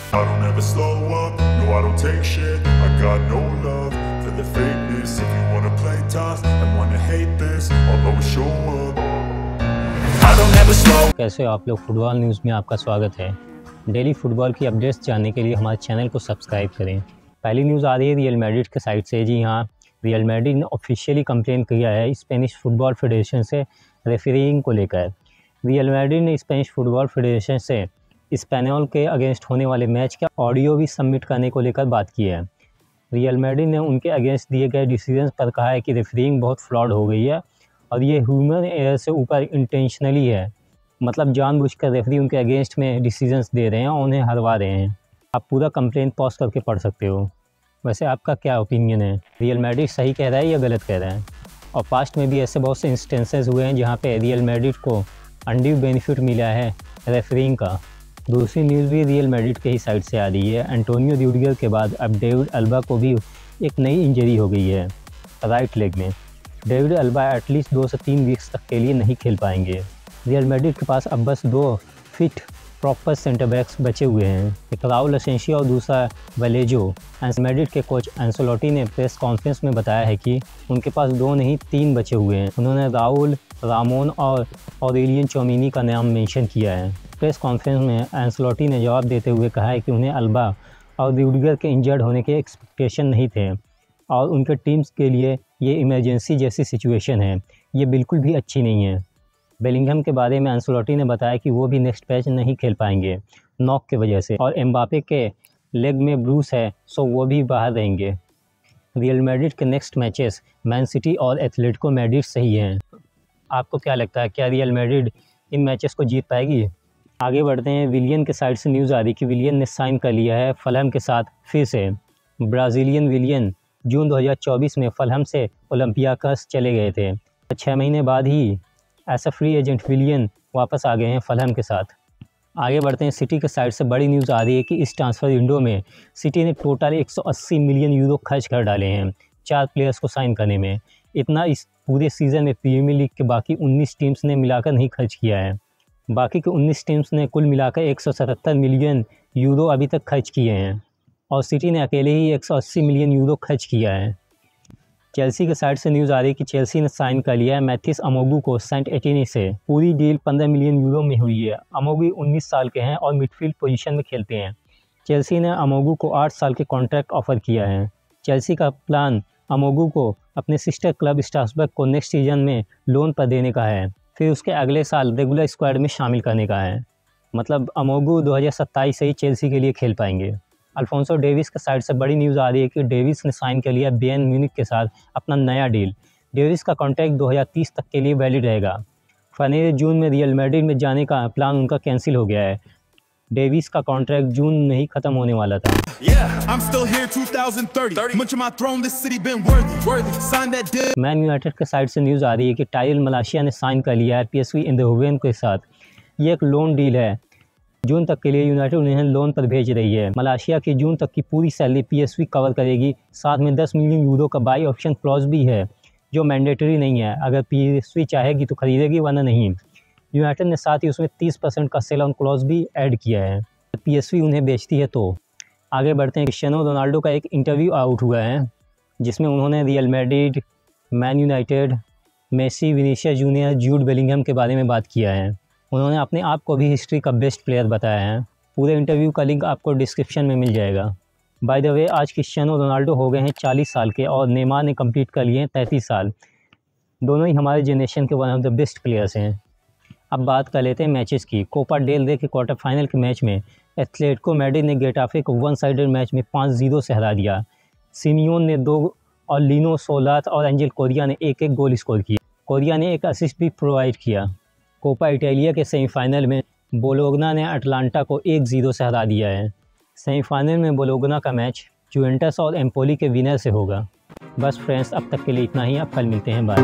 I don't ever slow up, no I don't take shit. I got no love for the fakeness. If you wanna play tough and wanna hate this, I'll always show up. I don't ever slow. कैसे हो आप लोग? Football news में आपका स्वागत है। Daily football की updates जानने के लिए हमारे चैनल को सब्सक्राइब करें। पहली न्यूज़ आ रही है रियल मैड्रिड के साइड से। जी हाँ, रियल मैड्रिड ने ऑफिशियली कंप्लेन किया है स्पेनिश फुटबॉल फेडरेशन से रेफरिंग को लेकर। रियल मैड्रिड ने स्पेनिश फुटबॉल फेडरेशन से स्पेनोल के अगेंस्ट होने वाले मैच का ऑडियो भी सबमिट करने को लेकर बात की है। रियल मैड्रिड ने उनके अगेंस्ट दिए गए डिसीजन पर कहा है कि रेफरिंग बहुत फ्लॉड हो गई है और ये ह्यूमन एरर से ऊपर इंटेंशनली है, मतलब जानबूझकर रेफरी उनके अगेंस्ट में डिसीजंस दे रहे हैं और उन्हें हरवा रहे हैं। आप पूरा कंप्लेंट पॉज करके पढ़ सकते हो। वैसे आपका क्या ओपिनियन है? रियल मैड्रिड सही कह रहा है या गलत कह रहा है? और पास्ट में भी ऐसे बहुत से इंस्टेंसेस हुए हैं जहाँ पे रियल मैड्रिड को अनड्यू बेनिफिट मिला है रेफरिंग का। दूसरी न्यूज़ भी रियल मैड्रिड के ही साइड से आ रही है। एंटोनियो रूडिगर के बाद अब डेविड अल्बा को भी एक नई इंजरी हो गई है राइट लेग में। डेविड अल्बा एटलीस्ट 2 से 3 वीक्स तक के लिए नहीं खेल पाएंगे। रियल मैड्रिड के पास अब बस 2 फिट प्रॉपर सेंटर बैक्स बचे हुए हैं, एक राउल असेंसियो और दूसरा वलेजो। मैड्रिड के कोच एंसेलोटी ने प्रेस कॉन्फ्रेंस में बताया है कि उनके पास 2 नहीं 3 बचे हुए हैं। उन्होंने राउल, रामोन और ऑरेलियन चौमिनी का नाम मेंशन किया है। प्रेस कॉन्फ्रेंस में एंसेलोटी ने जवाब देते हुए कहा है कि उन्हें अल्बा और रूडिगर के इंजर्ड होने के एक्सपेक्टेशन नहीं थे और उनके टीम्स के लिए ये इमरजेंसी जैसी सिचुएशन है, ये बिल्कुल भी अच्छी नहीं है। बेलिंघम के बारे में एंसेलोटी ने बताया कि वो भी नेक्स्ट मैच नहीं खेल पाएंगे नॉक की वजह से, और एम्बापे के लेग में ब्रूस है सो वो भी बाहर रहेंगे। रियल मैड्रिड के नेक्स्ट मैचेस मैन सिटी और एथलेटिको मैड्रिड सही हैं। आपको क्या लगता है, क्या रियल मैड्रिड इन मैचेस को जीत पाएगी? आगे बढ़ते हैं। विलियन के साइड से न्यूज़ आ रही कि विलियन ने साइन कर लिया है फलहम के साथ फिर से। ब्राज़ीलियन विलियन जून 2024 में फलहम से ओलंपियाकस चले गए थे। 6 महीने बाद ही ऐसा फ्री एजेंट विलियन वापस आ गए हैं फलहम के साथ। आगे बढ़ते हैं। सिटी के साइड से बड़ी न्यूज़ आ रही है कि इस ट्रांसफ़र विंडो में सिटी ने टोटल 180 मिलियन यूरो खर्च कर डाले हैं 4 प्लेयर्स को साइन करने में। इतना इस पूरे सीज़न में प्रीमियर लीग के बाकी 19 टीम्स ने मिलाकर नहीं खर्च किया है। बाकी के 19 टीम्स ने कुल मिलाकर 177 मिलियन यूरो अभी तक खर्च किए हैं और सिटी ने अकेले ही 180 मिलियन यूरो खर्च किया है। चेल्सी के साइड से न्यूज़ आ रही है कि चेल्सी ने साइन कर लिया है मैथिस अमोगू को सेंट एटिनी से। पूरी डील 15 मिलियन यूरो में हुई है। अमोगू 19 साल के हैं और मिडफील्ड पोजीशन में खेलते हैं। चेल्सी ने अमोगू को 8 साल के कॉन्ट्रैक्ट ऑफर किया है। चेल्सी का प्लान अमोगू को अपने सिस्टर क्लब स्ट्रासबर्ग को नेक्स्ट सीजन में लोन पर देने का है, फिर उसके अगले साल रेगुलर स्क्वाड में शामिल करने का है। मतलब अमोगू 2027 से ही चेल्सी के लिए खेल पाएंगे। अल्फोंसो डेविस के साइड से बड़ी न्यूज़ आ रही है कि डेविस ने साइन कर लिया बायर्न म्यूनिख के साथ अपना नया डील। डेविस का कॉन्ट्रैक्ट 2030 तक के लिए वैलिड रहेगा। फरवरी जून में रियल मैड्रिड में जाने का प्लान उनका कैंसिल हो गया है। डेविस का कॉन्ट्रैक्ट जून में ही ख़त्म होने वाला था। मैन यूनाइटेड के साइड से न्यूज़ आ रही है कि टाइल मलाशिया ने साइन कर लिया है PSV एंडहोवन के साथ। ये एक लोन डील है। जून तक के लिए यूनाइटेड उन्हें लोन पर भेज रही है। मलाशिया की जून तक की पूरी सैलरी PSV कवर करेगी। साथ में 10 मिलियन यूरो का बाई ऑप्शन क्लॉज भी है जो मैंडेटरी नहीं है। अगर PSV चाहेगी तो खरीदेगी वरना नहीं। यूनाइटेड ने साथ ही उसमें 30% का सेल ऑन क्लॉज भी ऐड किया है PSV उन्हें बेचती है तो। आगे बढ़ते हैं। क्रिस्टियानो रोनाल्डो का एक इंटरव्यू आउट हुआ है जिसमें उन्होंने Real Madrid, Man United, Messi, Vinicius Junior, Jude Bellingham के बारे में बात किया है। उन्होंने अपने आप को भी हिस्ट्री का बेस्ट प्लेयर बताया है। पूरे इंटरव्यू का लिंक आपको डिस्क्रिप्शन में मिल जाएगा। बाय द वे, आज क्रिस्टियानो रोनाल्डो हो गए हैं 40 साल के और नेमार ने कंप्लीट कर लिए हैं 33 साल। दोनों ही हमारे जनरेशन के one of the best players हैं। अब बात कर लेते हैं मैचेस की। कोपा डेल रे के क्वार्टर फाइनल के मैच में एथलेटिको मैड्रिड ने गेटाफे को 1 साइडेड मैच में 5-0 से हरा दिया। सिमियोन ने 2 और लिनो सोलात और एंजेल कोरिया ने 1-1 गोल स्कोर किया। कोरिया ने एक असिस्ट भी प्रोवाइड किया। कोपा इटालिया के सेमीफाइनल में बोलोग्ना ने अटलांटा को 1-0 से हरा दिया है। सेमीफाइनल में बोलोग्ना का मैच जुवेंटस और एम्पोली के विनर से होगा। बस फ्रेंड्स, अब तक के लिए इतना ही। अब कल मिलते हैं, बाय।